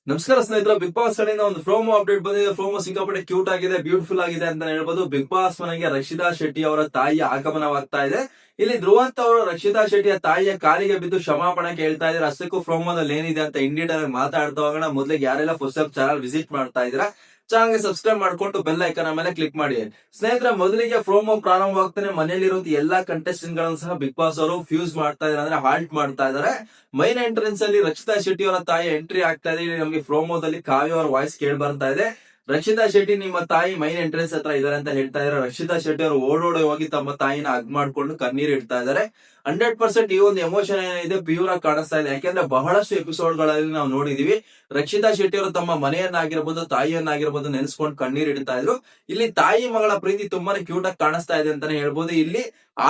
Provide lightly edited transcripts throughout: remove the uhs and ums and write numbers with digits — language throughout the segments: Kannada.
ನಮಸ್ಕಾರ ಸ್ನೇಹಿತರೆ, ಬಿಗ್ ಬಾಸ್ ಕಡೆಯಿಂದ ಒಂದು ಪ್ರೋಮೋ ಅಪ್ಡೇಟ್ ಬಂದಿದೆ. ಪ್ರೋಮೋ ಸಿಕ್ಕಾಪಟ್ಟೆ ಕ್ಯೂಟ್ ಆಗಿದೆ, ಬ್ಯೂಟಿಫುಲ್ ಆಗಿದೆ ಅಂತ ಹೇಳ್ಬೋದು. ಬಿಗ್ ಬಾಸ್ ಮನೆಗೆ ರಕ್ಷಿತಾ ಶೆಟ್ಟಿ ಅವರ ತಾಯಿಯ ಆಗಮನವಾಗ್ತಾ ಇದೆ. ಇಲ್ಲಿ ಧ್ರುವಂತ್ ಅವರು ರಕ್ಷಿತಾ ಶೆಟ್ಟಿಯ ತಾಯಿಯ ಕಾಲಿಗೆ ಬಿದ್ದು ಕ್ಷಮಾಪಣೆ ಕೇಳ್ತಾ ಇದ್ದಾರೆ. ಅಷ್ಟಕ್ಕೂ ಪ್ರೋಮೋದಲ್ಲಿ ಏನಿದೆ ಅಂತ ಇಂಡಿಯಾ ಮಾತಾಡ್ತಾ ಹೋಗೋಣ. ಮೊದಲಿಗೆ ಯಾರೆಲ್ಲ ಫಸ್ಟ್ ಚಾನಲ್ ವಿಸಿಟ್ ಮಾಡ್ತಾ ಇದ್ದೀರಾ, ಚಾನಲ್ಗೆ ಸಬ್ಸ್ಕ್ರೈಬ್ ಮಾಡ್ಕೊಂಡು ಬೆಲ್ ಐಕನ್ ಮೇಲೆ ಕ್ಲಿಕ್ ಮಾಡಿ. ಸ್ನೇಹಿತರೆ, ಮೊದಲಿಗೆ ಪ್ರೋಮೋ ಪ್ರಾರಂಭವಾಗ್ತಾನೆ ಮನೆಯಲ್ಲಿರುವಂತ ಎಲ್ಲಾ ಕಂಟೆಸ್ಟೆಂಟ್ ಗಳನ್ನು ಸಹ ಬಿಗ್ ಬಾಸ್ ಅವರು ಫ್ಯೂಸ್ ಮಾಡ್ತಾ ಇದಾರೆ, ಅಂದ್ರೆ ಹಾಲ್ಟ್ ಮಾಡ್ತಾ ಇದಾರೆ. ಮೈನ್ ಎಂಟ್ರೆನ್ಸ್ ಅಲ್ಲಿ ರಕ್ಷಿತಾ ಶೆಟ್ಟಿ ಅವರ ತಾಯಿ ಎಂಟ್ರಿ ಆಗ್ತಾ ಇದೆ. ನಮಗೆ ಪ್ರೋಮೋದಲ್ಲಿ ಕಾವ್ಯ ಅವರ ವಾಯ್ಸ್ ಕೇಳಿ ಬರ್ತಾ ಇದೆ. ರಕ್ಷಿತಾ ಶೆಟ್ಟಿ ನಿಮ್ಮ ತಾಯಿ ಮೈನ್ ಎಂಟ್ರೆನ್ಸ್ ಹತ್ರ ಇದಾರೆ ಅಂತ ಹೇಳ್ತಾ ಇದಾರೆ. ರಕ್ಷಿತಾ ಶೆಟ್ಟಿ ಅವರು ಓಡೋಡಿ ಹೋಗಿ ತಮ್ಮ ತಾಯಿನ ಹಗ್ ಮಾಡ್ಕೊಂಡು ಕಣ್ಣೀರ್ ಇಡ್ತಾ ಇದಾರೆ. 100% ಈ ಒಂದು ಎಮೋಷನ್ ಏನಿದೆ ಪ್ಯೂರ್ ಆಗಿ ಕಾಣಿಸ್ತಾ ಇದೆ. ಯಾಕೆಂದ್ರೆ ಬಹಳಷ್ಟು ಎಪಿಸೋಡ್ ಗಳಲ್ಲಿ ನಾವು ನೋಡಿದೀವಿ, ರಕ್ಷಿತಾ ಶೆಟ್ಟಿ ಅವರು ತಮ್ಮ ಮನೆಯನ್ನಾಗಿರ್ಬೋದು ತಾಯಿಯನ್ನಾಗಿರ್ಬೋದು ನೆನೆಸ್ಕೊಂಡು ಕಣ್ಣೀರ್ ಇಡ್ತಾ ಇದ್ರು. ಇಲ್ಲಿ ತಾಯಿ ಮಗಳ ಪ್ರೀತಿ ತುಂಬಾನೇ ಕ್ಯೂಟ್ ಆಗಿ ಕಾಣಿಸ್ತಾ ಇದೆ ಅಂತಾನೆ ಹೇಳ್ಬೋದು. ಇಲ್ಲಿ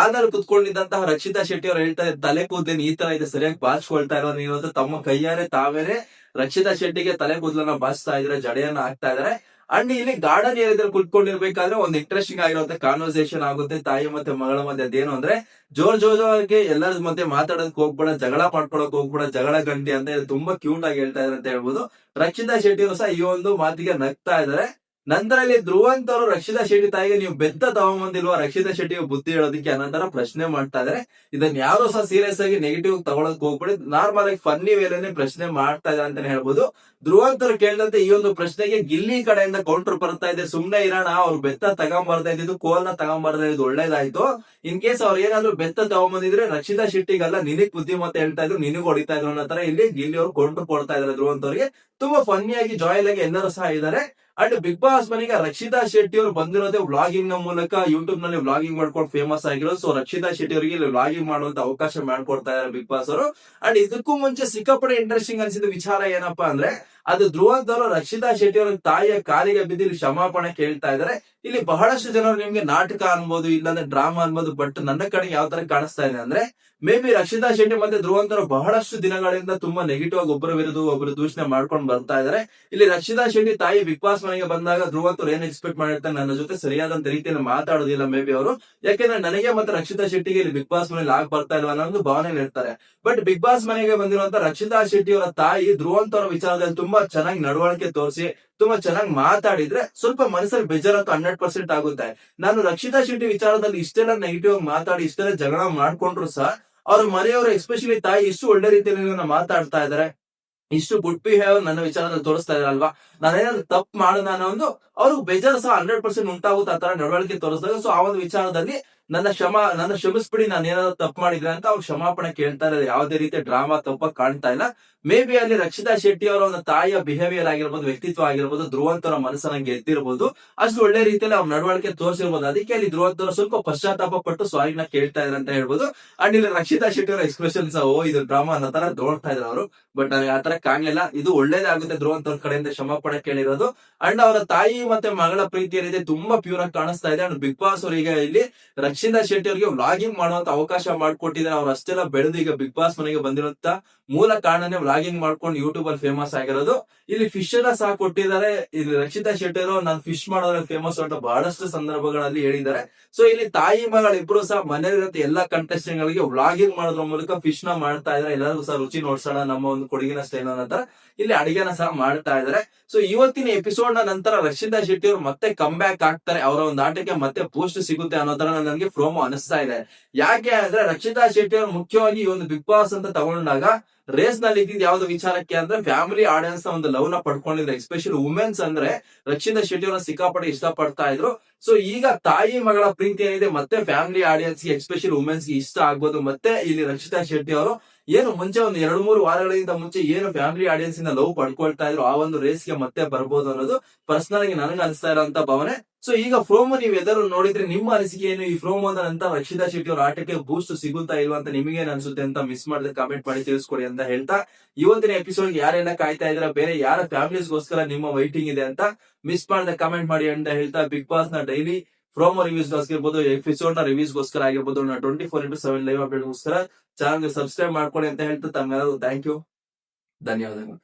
ಆದಲ್ಲಿ ಕುತ್ಕೊಂಡಿದ್ದಂತಹ ರಕ್ಷಿತಾ ಶೆಟ್ಟಿ ಅವರು ಹೇಳ್ತಾ ಇದ್ದಾರೆ, ತಲೆ ಕೂದಲೇನು ಈ ತರ ಇದೆ, ಸರಿಯಾಗಿ ಬಾಚ್ಕೊಳ್ತಾ ಇರೋ ನೀವು ಅಂತ ತಮ್ಮ ಕೈಯಾರೆ ತಾವೇನೆ ರಕ್ಷಿತಾ ಶೆಟ್ಟಿಗೆ ತಲೆ ಕೂದಲನ್ನ ಬಾಚ್ತಾ ಇದ್ರೆ, ಜಡೆಯನ್ನ ಹಾಕ್ತಾ ಇದಾರೆ. ಅಂಡ್ ಇಲ್ಲಿ ಗಾರ್ಡನ್ ಏರಿಯಾದಲ್ಲಿ ಕುತ್ಕೊಂಡಿರ್ಬೇಕಾದ್ರೆ ಒಂದು ಇಂಟ್ರೆಸ್ಟಿಂಗ್ ಆಗಿರುವಂತ ಕಾನ್ವರ್ಸೇಷನ್ ಆಗುತ್ತೆ ತಾಯಿ ಮತ್ತೆ ಮಗಳ ಮಧ್ಯೆ. ಅದೇನು ಅಂದ್ರೆ ಜೋರಾಗಿ ಎಲ್ಲರ ಮಧ್ಯೆ ಮಾತಾಡೋದಕ್ಕೆ ಹೋಗ್ಬೇಡ, ಜಗಳ ಮಾಡ್ಕೊಳಕ್ ಹೋಗ್ಬೇಡ, ಜಗಳ ಗಂಟಿ ಅಂತ ತುಂಬಾ ಕ್ಯೂಟ್ ಆಗಿ ಹೇಳ್ತಾ ಇದಾರೆ ಅಂತ ಹೇಳ್ಬೋದು. ರಕ್ಷಿತಾ ಶೆಟ್ಟಿ ಅವರು ಸಹ ಈ ಒಂದು ಮಾತಿಗೆ ನಗ್ತಾ ಇದಾರೆ. ನಂತರ ಇಲ್ಲಿ ಧ್ರುವಂತ್ ಅವರು ರಕ್ಷಿತಾ ಶೆಟ್ಟಿ ತಾಯಿಗೆ ನೀವು ಬೆತ್ತ ತಗೊಂಬಂದಿಲ್ವಾ ರಕ್ಷಿತಾ ಶೆಟ್ಟಿಗೆ ಬುದ್ಧಿ ಹೇಳೋದಕ್ಕೆ ಅನ್ನೋ ಪ್ರಶ್ನೆ ಮಾಡ್ತಾ ಇದಾರೆ. ಇದನ್ನ ಯಾರು ಸಹ ಸೀರಿಯಸ್ ಆಗಿ ನೆಗೆಟಿವ್ ತಗೊಳಕ್ ಹೋಗ್ಬೇಡಿ, ನಾರ್ಮಲ್ ಆಗಿ ಫನ್ನಿ ವೇಲೇನೆ ಪ್ರಶ್ನೆ ಮಾಡ್ತಾ ಇದಾರೆ ಅಂತಾನೆ ಹೇಳ್ಬೋದು. ಧ್ರುವಂತ್ ಅವರು ಕೇಳಿದಂತೆ ಈ ಒಂದು ಪ್ರಶ್ನೆಗೆ ಗಿಲ್ಲಿ ಕಡೆಯಿಂದ ಕೌಂಟರ್ ಬರ್ತಾ ಇದೆ, ಸುಮ್ನೆ ಇರೋಣ, ಅವ್ರು ಬೆತ್ತ ತಗೊಂಬರ್ತಾ ಇದ್ದು ಕೋಲ್ನ ತಗೊಂಬರ್ತಾ ಇದ್ದು ಒಳ್ಳೇದಾಯ್ತು. ಇನ್ ಕೇಸ್ ಅವ್ರು ಏನಾದ್ರು ಬೆತ್ತ ತಗೊಂಬಂದಿದ್ರೆ ರಕ್ಷಿತಾ ಶೆಟ್ಟಿಗಲ್ಲ ನಿನಗ್ ಬುದ್ಧಿ ಮತ್ತೆ ಹೇಳ್ತಾ ಇದ್ರು, ನಿನಗ್ ಹೊಡಿತಾ ಇದ್ರು ಅನ್ನೋ ತರ ಇಲ್ಲಿ ಗಿಲ್ಲಿ ಅವರು ಕೌಂಟರ್ ಕೊಡ್ತಾ ಇದಾರೆ ಧ್ರುವಂತ್ ಅವರಿಗೆ. ತುಂಬಾ ಫನ್ನಿ ಆಗಿ ಜಾಯಲ್ ಆಗಿ ಎಲ್ಲರೂ ಸಹ ಇದ್ದಾರೆ. ಅಂಡ್ ಬಿಗ್ ಬಾಸ್ ಮನೆಗೆ ರಕ್ಷಿತಾ ಶೆಟ್ಟಿ ಅವರು ಬಂದಿರೋದೇ ವ್ಲಾಗಿಂಗ್ ನ ಮೂಲಕ, ಯೂಟ್ಯೂಬ್ ನಲ್ಲಿ ವ್ಲಾಗಿಂಗ್ ಮಾಡ್ಕೊಂಡು ಫೇಮಸ್ ಆಗಿರೋದು. ಸೊ ರಕ್ಷಿತಾ ಶೆಟ್ಟಿ ಅವರಿಗೆ ಇಲ್ಲಿ ವ್ಲಾಗಿಂಗ್ ಮಾಡುವಂತ ಅವಕಾಶ ಮಾಡ್ಕೊಡ್ತಾ ಇದ್ದಾರೆ ಬಿಗ್ ಬಾಸ್ ಅವರು. ಅಂಡ್ ಇದಕ್ಕೂ ಮುಂಚೆ ಸಿಕ್ಕಾಪಟ್ಟೆ ಇಂಟ್ರೆಸ್ಟಿಂಗ್ ಅನ್ಸಿದ ವಿಚಾರ ಏನಪ್ಪಾ ಅಂದ್ರೆ, ಅದು ಧ್ರುವಂತ್ ಅವರು ರಕ್ಷಿತಾ ಶೆಟ್ಟಿ ಅವರ ತಾಯಿಯ ಕಾಲಿಗೆ ಬಿದ್ದು ಕ್ಷಮಾಪಣೆ ಕೇಳ್ತಾ ಇದ್ದಾರೆ. ಇಲ್ಲಿ ಬಹಳಷ್ಟು ಜನರು ನಿಮ್ಗೆ ನಾಟಕ ಅನ್ಬೋದು, ಇಲ್ಲಾಂದ್ರೆ ಡ್ರಾಮಾ ಅನ್ಬೋದು. ಬಟ್ ನನ್ನ ಕಡೆ ಯಾವ ತರ ಕಾಣಿಸ್ತಾ ಇದೆ ಅಂದ್ರೆ, ಮೇ ಬಿ ರಕ್ಷಿತಾ ಶೆಟ್ಟಿ ಮತ್ತೆ ಧ್ರುವಂತ್ ಅವರು ಬಹಳಷ್ಟು ದಿನಗಳಿಂದ ತುಂಬಾ ನೆಗೆಟಿವ್ ಆಗಿ ಒಬ್ಬರ ವಿರುದ್ಧ ಒಬ್ಬರು ದೂಷಣೆ ಮಾಡ್ಕೊಂಡು ಬರ್ತಾ ಇದಾರೆ. ಇಲ್ಲಿ ರಕ್ಷಿತಾ ಶೆಟ್ಟಿ ತಾಯಿ ಬಿಗ್ ಬಾಸ್ ಮನೆಗೆ ಬಂದಾಗ ಧ್ರುವಂತ್ ಅವ್ರು ಏನ್ ಎಕ್ಸ್ಪೆಕ್ಟ್ ಮಾಡಿರ್ತಾರೆ, ನನ್ನ ಜೊತೆ ಸರಿಯಾದಂತ ರೀತಿಯಲ್ಲಿ ಮಾತಾಡೋದಿಲ್ಲ ಮೇ ಬಿ ಅವರು, ಯಾಕೆಂದ್ರೆ ನನಗೆ ಮತ್ತೆ ರಕ್ಷಿತಾ ಶೆಟ್ಟಿಗೆ ಇಲ್ಲಿ ಬಿಗ್ ಬಾಸ್ ಮನೇಲಿ ಆಗ್ ಬರ್ತಾ ಇಲ್ಲ ಅನ್ನೋ ಒಂದು ಭಾವನೆ ಇರ್ತಾರೆ. ಬಟ್ ಬಿಗ್ ಬಾಸ್ ಮನೆಗೆ ಬಂದಿರುವಂತ ರಕ್ಷಿತಾ ಶೆಟ್ಟಿ ಅವರ ತಾಯಿ ಧ್ರುವಂತ್ ಅವರ ವಿಚಾರದಲ್ಲಿ ತುಂಬಾ ಚೆನ್ನಾಗಿ ನಡವಳಿಕೆ ತೋರಿಸಿ, ತುಂಬಾ ಚೆನ್ನಾಗಿ ಮಾತಾಡಿದ್ರೆ ಸ್ವಲ್ಪ ಮನಸ್ಸಲ್ಲಿ ಬೇಜಾರಂತೂ 100% ಆಗುತ್ತೆ. ನಾನು ರಕ್ಷಿತಾ ಶೆಟ್ಟಿ ವಿಚಾರದಲ್ಲಿ ಇಷ್ಟೆಲ್ಲ ನೆಗೆಟಿವ್ ಆಗಿ ಮಾತಾಡಿ ಇಷ್ಟೆಲ್ಲ ಜಗಳ ಮಾಡ್ಕೊಂಡ್ರು ಸಹ ಅವ್ರ ಮನೆಯವರು ಎಸ್ಪೆಷಲಿ ತಾಯಿ ಇಷ್ಟು ಒಳ್ಳೆ ರೀತಿಯಲ್ಲಿ ಮಾತಾಡ್ತಾ ಇದಾರೆ, ಇಷ್ಟು ಗುಡ್ ಬಿಹೇವಿಯರ್ ನನ್ನ ವಿಚಾರದಲ್ಲಿ ತೋರಿಸ್ತಾ ಇದಾರಲ್ವಾ, ನಾನೇನಾದ್ರು ತಪ್ಪು ಮಾಡೋಣ ಅನ್ನೋ ಒಂದು ಅವ್ರಿಗೆ ಬೇಜಾರು ಸಹ 100% ಉಂಟಾಗುತ್ತೆ ಆ ತರ ನಡವಳಿಕೆ ತೋರಿಸಿದಾಗ. ಸೊ ಆ ಒಂದು ವಿಚಾರದಲ್ಲಿ ನನ್ನ ಕ್ಷಮಿಸ್ಬಿಡಿ, ನಾನು ಏನಾದ್ರು ತಪ್ಪು ಮಾಡಿದ್ರೆ ಅಂತ ಅವ್ರು ಕ್ಷಮಾಪಣೆ ಕೇಳ್ತಾ ಇದ್ದಾರೆ. ಯಾವುದೇ ರೀತಿ ಡ್ರಾಮಾ ತಪ್ಪಾಗಿ ಕಾಣ್ತಾ ಇಲ್ಲ. ಮೇ ಬಿ ಅಲ್ಲಿ ರಕ್ಷಿತಾ ಶೆಟ್ಟಿ ಅವರ ಒಂದು ತಾಯಿಯ ಬಿಹೇವಿಯರ್ ಆಗಿರ್ಬೋದು, ವ್ಯಕ್ತಿತ್ವ ಆಗಿರ್ಬೋದು, ಧ್ರುವಂತ್ ಅವರ ಮನಸ್ಸನ್ನ ಗೆದ್ದಿರ್ಬೋದು, ಅಷ್ಟು ಒಳ್ಳೆ ರೀತಿಯಲ್ಲಿ ಅವ್ರ ನಡವಳಿಕೆ ತೋರಿಸಿರ್ಬೋದು. ಅದಕ್ಕೆ ಅಲ್ಲಿ ಧ್ರುವಂತ್ ಅವರು ಸ್ವಲ್ಪ ಪಶ್ಚಾತ್ತಾಪ ಪಟ್ಟು ಸಾರಿನ ಕೇಳ್ತಾ ಇದ್ದಾರೆ ಅಂತ ಹೇಳ್ಬೋದು. ಅಂಡ್ ಇಲ್ಲಿ ರಕ್ಷಿತಾ ಶೆಟ್ಟಿ ಅವರ ಎಕ್ಸ್ಪ್ರೆಷನ್ಸ್, ಓ ಇದು ಡ್ರಾಮಾ ಅನ್ನೋ ತರ ನೋಡ್ತಾ ಇದ್ರು ಅವರು. ಬಟ್ ನನಗೆ ಆ ತರ ಕಾಣ್ಲಿಲ್ಲ. ಇದು ಒಳ್ಳೇದಾಗುತ್ತೆ ಧ್ರುವಂತ್ ಅವ್ರ ಕಡೆಯಿಂದ ಕ್ಷಮಾಪಣೆ ಕೇಳಿರೋದು. ಅಂಡ್ ಅವರ ತಾಯಿ ಮತ್ತೆ ಮಗಳ ಪ್ರೀತಿ ಏನಿದೆ ತುಂಬಾ ಪ್ಯೂರ್ ಆಗಿ ಕಾಣಿಸ್ತಾ ಇದೆ. ಅಂಡ್ ಬಿಗ್ ಬಾಸ್ ಅವರಿಗೆ ಇಲ್ಲಿ ರಕ್ಷಿತಾ ಶೆಟ್ಟಿ ಅವರಿಗೆ ವ್ಲಾಗಿಂಗ್ ಮಾಡುವಂತ ಅವಕಾಶ ಮಾಡ್ಕೊಟ್ಟಿದ್ದಾರೆ. ಅವ್ರು ಅಷ್ಟೆಲ್ಲ ಬೆಳೆದು ಈಗ ಬಿಗ್ ಬಾಸ್ ಮನೆಗೆ ಬಂದಿರುವಂತ ಮೂಲ ಕಾರಣನೇ ವ್ಲಾಗಿಂಗ್ ಮಾಡ್ಕೊಂಡು ಯೂಟ್ಯೂಬ್ ಅಲ್ಲಿ ಫೇಮಸ್ ಆಗಿರೋದು. ಇಲ್ಲಿ ಫಿಶ್ ಎಲ್ಲ ಸಹ ಕೊಟ್ಟಿದ್ದಾರೆ. ಇಲ್ಲಿ ರಕ್ಷಿತಾ ಶೆಟ್ಟಿ ಅವರು ನಾನು ಫಿಶ್ ಮಾಡೋದ್ರಲ್ಲಿ ಫೇಮಸ್ ಅಂತ ಬಹಳಷ್ಟು ಸಂದರ್ಭಗಳಲ್ಲಿ ಹೇಳಿದ್ದಾರೆ. ಸೊ ಇಲ್ಲಿ ತಾಯಿ ಮಗಳಿಬ್ರು ಸಹ ಮನೆಯಲ್ಲಿರುವಂತ ಎಲ್ಲಾ ಕಂಟೆಸ್ಟೆಂಟ್ ಗಳಿಗೆ ವ್ಲಾಗಿಂಗ್ ಮಾಡೋದ್ರ ಮೂಲಕ ಫಿಶ್ ನ ಮಾಡ್ತಾ ಇದ್ದಾರೆ. ಎಲ್ಲರಿಗೂ ಸಹ ರುಚಿ ನೋಡ್ಸೋಣ ನಮ್ಮ ಒಂದು ಕೊಡಗಿನ ಸ್ಟೈಲ್ ನಂತರ ಇಲ್ಲಿ ಅಡಿಗೆನ ಸಹ ಮಾಡ್ತಾ ಇದ್ದಾರೆ. ಸೊ ಇವತ್ತಿನ ಎಪಿಸೋಡ್ ನ ನಂತರ ರಕ್ಷಿತಾ ಶೆಟ್ಟಿ ಅವರು ಮತ್ತೆ ಕಮ್ ಬ್ಯಾಕ್ ಆಗ್ತಾರೆ, ಅವರ ಒಂದು ಆಟಕ್ಕೆ ಮತ್ತೆ ಪೋಸ್ಟ್ ಸಿಗುತ್ತೆ ಅನ್ನೋ ತರ ನನಗೆ ಪ್ರೋಮೋ ಅನಿಸ್ತಾ ಇದೆ. ಯಾಕೆ ಅಂದ್ರೆ ರಕ್ಷಿತಾ ಶೆಟ್ಟಿ ಅವರು ಮುಖ್ಯವಾಗಿ ಈ ಒಂದು ಬಿಗ್ ಬಾಸ್ ಅಂತ ತಗೊಂಡಾಗ ರೇಸ್ ನಲ್ಲಿ ಇದ್ದಿದ್ದು ಯಾವ್ದು ವಿಚಾರಕ್ಕೆ ಅಂದ್ರೆ ಫ್ಯಾಮಿಲಿ ಆಡಿಯನ್ಸ್ ನ ಒಂದು ಲವ್ ನ ಪಡ್ಕೊಂಡಿದ್ರೆ, ಎಸ್ಪೆಷಲಿ ವುಮೆನ್ಸ್ ಅಂದ್ರೆ ರಕ್ಷಿತಾ ಶೆಟ್ಟಿ ಅವರ ಸಿಕ್ಕಾಪಟ್ಟೆ ಇಷ್ಟ ಪಡ್ತಾ ಇದ್ರು. ಸೊ ಈಗ ತಾಯಿ ಮಗಳ ಪ್ರೀತಿ ಏನಿದೆ ಮತ್ತೆ ಫ್ಯಾಮಿಲಿ ಆಡಿಯನ್ಸ್ ಗೆ ಎಸ್ಪೆಷಲಿ ವುಮೆನ್ಸ್ ಗೆ ಇಷ್ಟ ಆಗ್ಬೋದು. ಮತ್ತೆ ಇಲ್ಲಿ ರಕ್ಷಿತಾ ಶೆಟ್ಟಿ ಅವರು ಏನು ಮುಂಚೆ ಒಂದು 2-3 ವಾರಗಳಿಂದ ಮುಂಚೆ ಏನು ಫ್ಯಾಮಿಲಿ ಆಡಿಯನ್ಸ್ ಇಂದ ಲವ್ ಪಡ್ಕೊಳ್ತಾ ಇದ್ರು, ಆ ಒಂದು ರೇಸ್ ಗೆ ಮತ್ತೆ ಬರ್ಬೋದು ಅನ್ನೋದು ಪರ್ಸನಲ್ ಆಗಿ ನನಗೆ ಅನಿಸ್ತಾ ಇರೋಂತ ಭಾವನೆ. ಸೊ ಈಗ ಪ್ರೋಮೋ ನೀವು ಎದರು ನೋಡಿದ್ರೆ ನಿಮ್ಮ ಅನಿಸಿಕೆ ಏನು? ಈ ಪ್ರೋಮೋ ನಂತರ ರಕ್ಷಿತಾ ಶೆಟ್ಟಿ ಅವರ ಆಟಕ್ಕೆ ಬೂಸ್ಟ್ ಸಿಗುತ್ತಾ ಇಲ್ವಾ ಅಂತ ನಿಮಗೇನ್ ಅನ್ಸುತ್ತೆ ಅಂತ ಮಿಸ್ ಮಾಡಿದ್ರೆ ಕಾಮೆಂಟ್ ಮಾಡಿ ತಿಳಿಸ್ಕೊಡಿ ಅಂತ ಹೇಳ್ತಾ, ಇವತ್ತಿನ ಎಪಿಸೋಡ್ ಯಾರೆಲ್ಲ ಕಾಯ್ತಾ ಇದ್ರ, ಬೇರೆ ಯಾರ ಫ್ಯಾಮಿಲೀಸ್ಗೋಸ್ಕರ ನಿಮ್ಮ ವೈಟಿಂಗ್ ಇದೆ ಅಂತ ಮಿಸ್ ಮಾಡದೆ ಕಾಮೆಂಟ್ ಮಾಡಿ ಅಂತ ಹೇಳ್ತಾ, ಬಿಗ್ ಬಾಸ್ ನ ಡೈಲಿ ಪ್ರೋಮೋ ರಿವ್ಯೂಸ್ ಆಗಿರ್ಬೋದು, ಎಪಿಸೋಡ್ ನ ರಿವ್ಯೂಸ್ ಗೋಸ್ಕರ ಆಗಿರ್ಬೋದು, 24x7 ಲೈವ್ ಅಪ್ಡೇಟ್ ಗೋಸ್ಕರ ಚಾನಲ್ ಸಬ್ಸ್ಕ್ರೈಬ್ ಮಾಡ್ಕೊಳ್ಳಿ ಅಂತ ಹೇಳ್ತಾ ತಮ್ಮೆಲ್ಲರಿಗೂ ಥ್ಯಾಂಕ್ ಯು, ಧನ್ಯವಾದಗಳು.